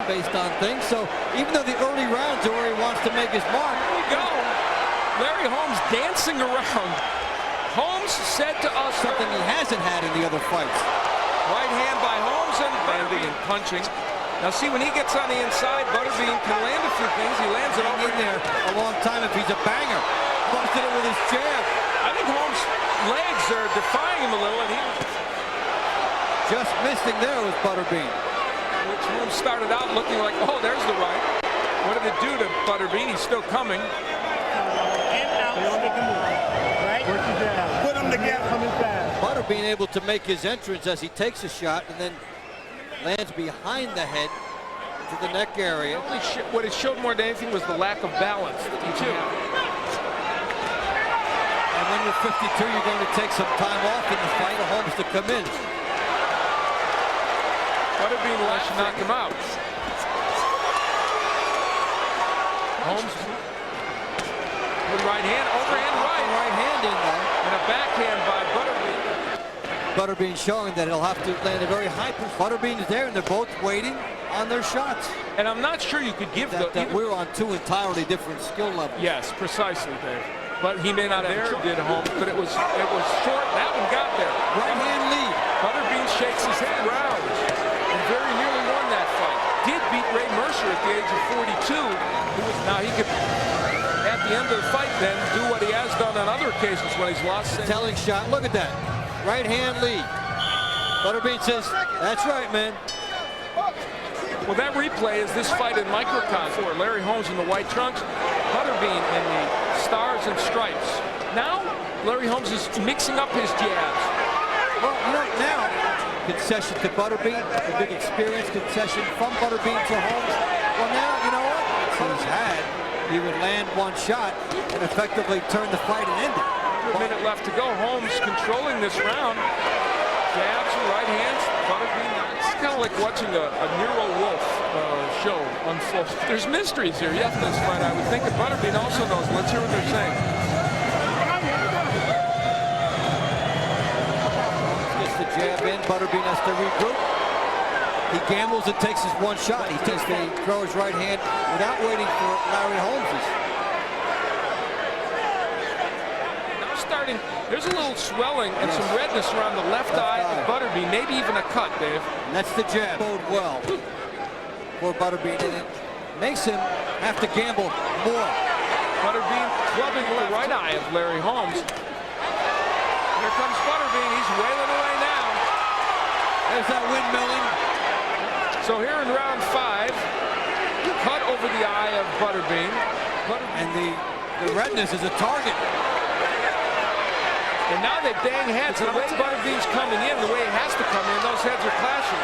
based on things. So even though the early rounds are where he wants to make his mark. There we go. Larry Holmes dancing around. Holmes said to us something he hasn't had in the other fights. Right hand by Holmes and landing and punching. Now see, when he gets on the inside, Butterbean can land a few things. He lands it over in there a long time if he's a banger. Busted it with his jab. I think Holmes' legs are defying him a little, and he just missing there with Butterbean. Which Holmes started out looking like, oh, there's the right. What did it do to Butterbean? He's still coming. In, out, right? Put them together. Coming fast. Butterbean able to make his entrance as he takes a shot and then lands behind the head to the neck area. What it showed more than anything was the lack of balance. Too. And when you're 52, you're going to take some time off in the fight for Holmes to come in. Butterbean should knock him out. Holmes with right hand, overhand right. Right hand in there. And a backhand by Butterbean. Butterbean showing that he'll have to land a very high push. Butterbean is there, and they're both waiting on their shots. And I'm not sure you could give that we're on two entirely different skill levels. Yes, precisely, Dave. But he may not have did Holmes, but it was short. That one got there. Right hand lead. Butterbean shakes his head round and very nearly won that fight. Did beat Ray Mercer at the age of 42. Now he could, at the end of the fight, then do what he has done on other occasions when he's lost. Telling shot. Look at that. Right hand lead. Butterbean says, "That's right, man." Well, that replay is this fight in microcosm where Larry Holmes in the white trunks, Butterbean in the stars and stripes. Now, Larry Holmes is mixing up his jabs. Well, right now, concession to Butterbean, a big experience concession from Butterbean to Holmes. Well, now, you know what? He would land one shot and effectively turn the fight and end it. A minute left to go. Holmes controlling this round. Jabs and right hands. Butterbean. It's kind of like watching a Nero Wolf show unfold. There's mysteries here yet in this fight, I would think. And Butterbean also knows. Let's hear what they're saying. Gets the jab in. Butterbean has to regroup. He gambles and takes his one shot. He throws right hand without waiting for Larry Holmes's. Now starting, there's a little swelling and some redness around the left eye of Butterbean, maybe even a cut, Dave. And that's the jab. Bode well for Butterbean, and it makes him have to gamble more. Butterbean clubbing the right eye of Larry Holmes. Here comes Butterbean. He's wailing away now. There's that windmilling. So here in round 5, cut over the eye of Butterbean. And the redness is a target. And now they bang heads. And the way Butterbean's coming in, the way he has to come in, those heads are clashing.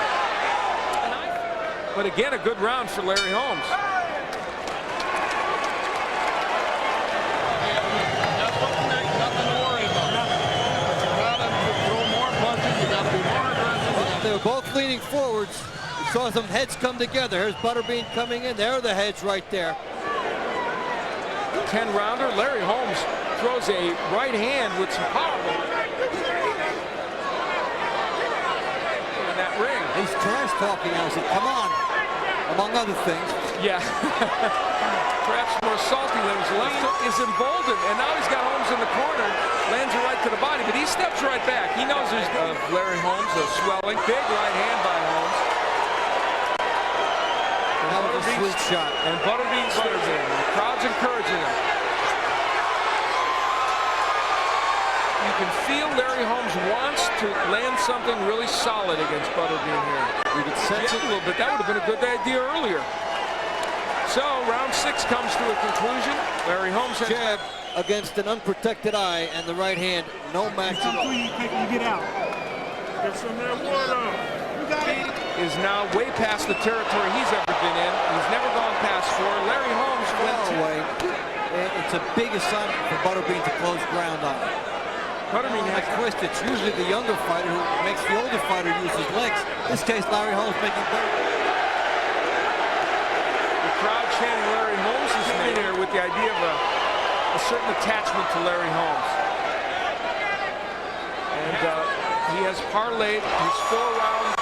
But again, a good round for Larry Holmes. Nothing to worry about. Throw more punches. You got to be more aggressive. They were both leaning forwards. Saw some heads come together. Here's Butterbean coming in. There are the heads right there. 10-rounder. Larry Holmes throws a right hand with some power. In that ring. He's trash talking now. He said, "Come on," among other things. Yeah. Perhaps more salty than his left hook is emboldened. And now he's got Holmes in the corner. Lands it right to the body. But he steps right back. He knows there's Larry Holmes, a swelling. Big right hand by Holmes. That was a sweet shot. And Butterbean's Butterbean. The crowd's encouraging him. You can feel Larry Holmes wants to land something really solid against Butterbean here. You can sense it a little bit. That would have been a good idea earlier. So round 6 comes to a conclusion. Larry Holmes has jab against an unprotected eye, and the right hand, no match at all. You get out. Get some of that water. You got it. Is now way past the territory he's ever been in. He's never gone past 4. Larry Holmes well away. It's a big assignment for Butterbean to close ground on. Butterbean has twist. It's usually the younger fighter who makes the older fighter use his legs. In this case, Larry Holmes making better. The crowd chanting Larry Holmes is in here with the idea of a certain attachment to Larry Holmes. And he has parlayed his 4-round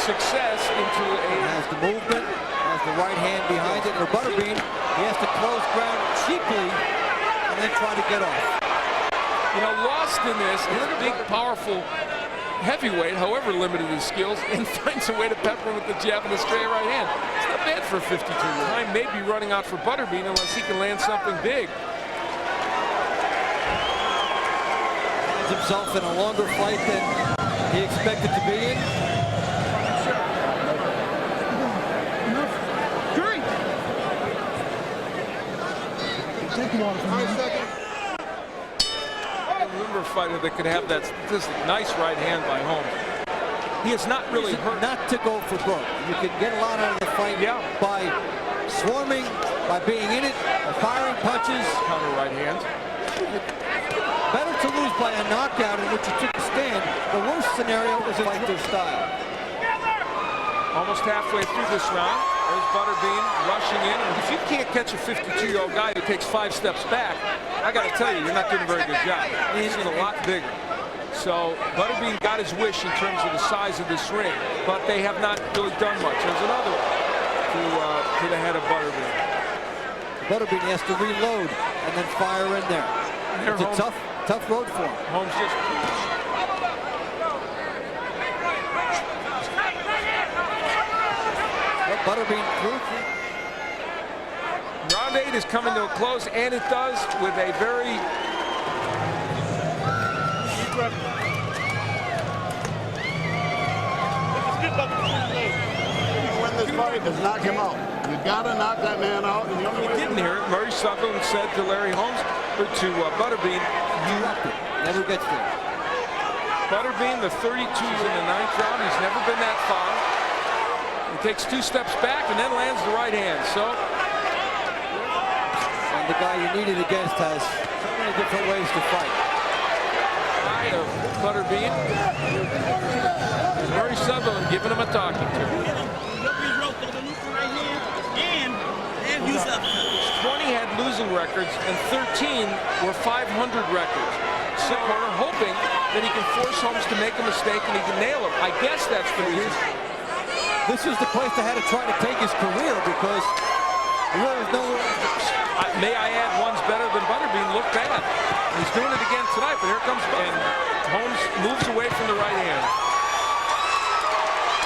success into a... Has the movement, has the right hand behind it. For Butterbean, he has to close ground cheaply and then try to get off. You know, lost in this is a big, powerful heavyweight, however limited his skills, and finds a way to pepper him with the jab and the straight right hand. It's not bad for a 52-year-old. Time may be running out for Butterbean unless he can land something big. Finds himself in a longer fight than he expected to be in. I remember a fighter that could have that statistic. Nice right hand by Holmes. He is not really hurt. Not to go for broke. You can get a lot out of the fight by swarming, by being in it, by firing punches. Counter right hands. Better to lose by a knockout in which you took a stand. The worst scenario is a fighter style. Almost halfway through this round. There's Butterbean rushing in. If you can't catch a 52-year-old guy who takes 5 steps back, I got to tell you, you're not doing a very good job. He's a lot bigger. So Butterbean got his wish in terms of the size of this ring, but they have not really done much. There's another one to the head of Butterbean. Butterbean has to reload and then fire in there. It's a tough road for him. Holmes just... Butterbean through. Round 8 is coming to a close, and it does with a very... Win this fight is knock him out. You gotta knock that man out. And the only way didn't hear it. Murray Sutherland said to Larry Holmes, or to Butterbean, you never gets there. Butterbean, the 32 in the 9th round. He's never been that far. He takes 2 steps back and then lands the right hand. So, and the guy you need it against has so many different ways to fight. Eye of Butterbean. Murray Sutherland giving him a talking to. 20 had losing records and 13 were 500 records. Sit corner hoping that he can force Holmes to make a mistake and he can nail him. I guess that's the reason. This was the place that had to try to take his career because there was nowhere. May I add, one's better than Butterbean. Look bad. He's doing it again tonight, but here comes and Holmes moves away from the right hand.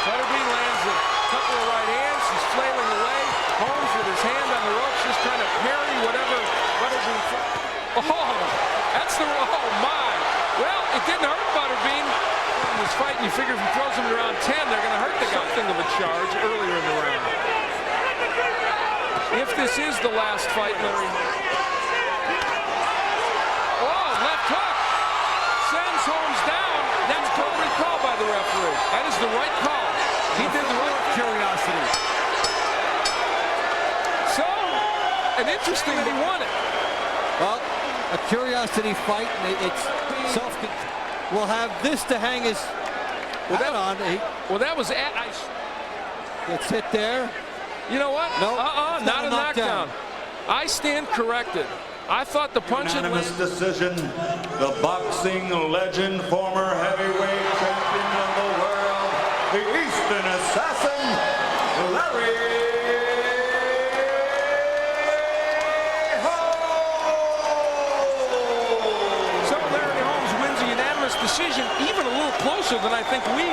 Butterbean lands a couple of right hands. He's flailing away. Holmes with his hand on the ropes, just trying to parry whatever Butterbean. Oh, that's the. Oh my! Well, it didn't hurt Butterbean. In this fight, you figure if he throws him around 10, they're going to hurt the guy. Something of a charge earlier in the round. If this is the last fight, Larry. Oh, left hook sends Holmes down. That's totally called by the referee. That is the right call. He did the right curiosity. So, an interesting that he won it. Well, a curiosity fight, and it's self-control. Will have this to hang his hat on. Well, that was at ice. Gets hit there. You know what? No, not a knockdown. I stand corrected. I thought the punch had unanimous decision. The boxing legend, former heavyweight champion of the world, the Eastern Assassin, Larry Holmes. So Larry Holmes wins a unanimous decision, even a little closer than I think we